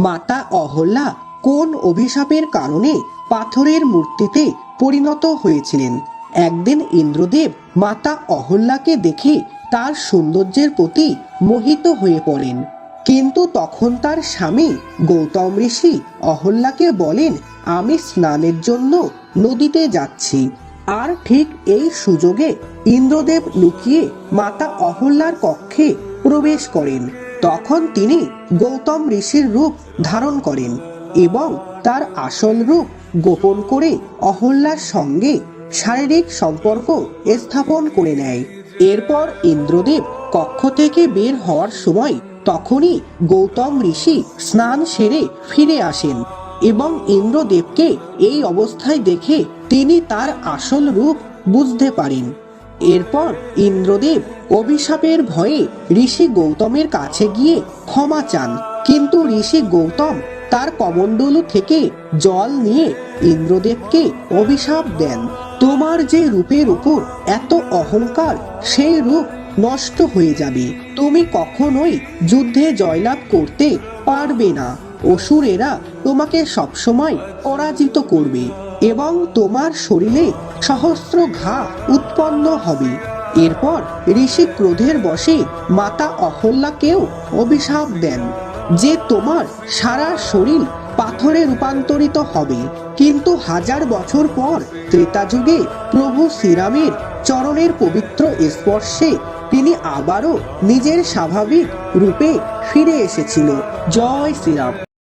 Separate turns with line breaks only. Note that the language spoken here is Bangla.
মাতা অহল্যা কোন অভিশাপের কারণে পাথরের মূর্তিতে পরিণত হয়েছিলেন। একদিন ইন্দ্রদেব মাতা অহল্যাকে দেখে তার সৌন্দর্যের প্রতি মোহিত হয়ে পড়েন। কিন্তু তখন তার স্বামী গৌতম ঋষি অহল্যাকে বলেন, আমি স্নানের জন্য নদীতে যাচ্ছি। আর ঠিক এই সুযোগে ইন্দ্রদেব লুকিয়ে মাতা অহল্যার কক্ষে প্রবেশ করেন। তখন তিনি গৌতম ঋষির রূপ ধারণ করেন এবং তার আসল রূপ গোপন করে অহল্যার সঙ্গে শারীরিক সম্পর্ক স্থাপন করে নেয়। এরপর ইন্দ্রদেব কক্ষ থেকে বের হওয়ার সময় তখনই গৌতম ঋষি স্নান সেরে ফিরে আসেন এবং ইন্দ্রদেবকে এই অবস্থায় দেখে তিনি তার আসল রূপ বুঝতে পারেন। এরপর ইন্দ্রদেব অভিশাপের ভয়ে ঋষি গৌতমের কাছে গিয়ে ক্ষমা চান, কিন্তু ঋষি গৌতম তার কমণ্ডলু থেকে জল নিয়ে ইন্দ্রদেবকে অভিশাপ দেন, তোমার যে রূপের উপর এত অহংকার সেই রূপ নষ্ট হয়ে যাবে, তুমি কখনোই যুদ্ধে জয়লাভ করতে পারবে না, অসুরেরা তোমাকে সবসময় পরাজিত করবে এবং তোমার শরীরে সহস্র ঘা উৎপন্ন হবে। এরপর ঋষি ক্রোধের বশে মাতা অহল্যাকেও অভিশাপ দেন যে তোমার সারা শরীর পাথরে রূপান্তরিত হবে। কিন্তু 1000 বছর পর ত্রেতা যুগে প্রভু শ্রীরামের চরণের পবিত্র স্পর্শে তিনি আবারও নিজের স্বাভাবিক রূপে ফিরে এসেছিল। জয় শ্রীরাম।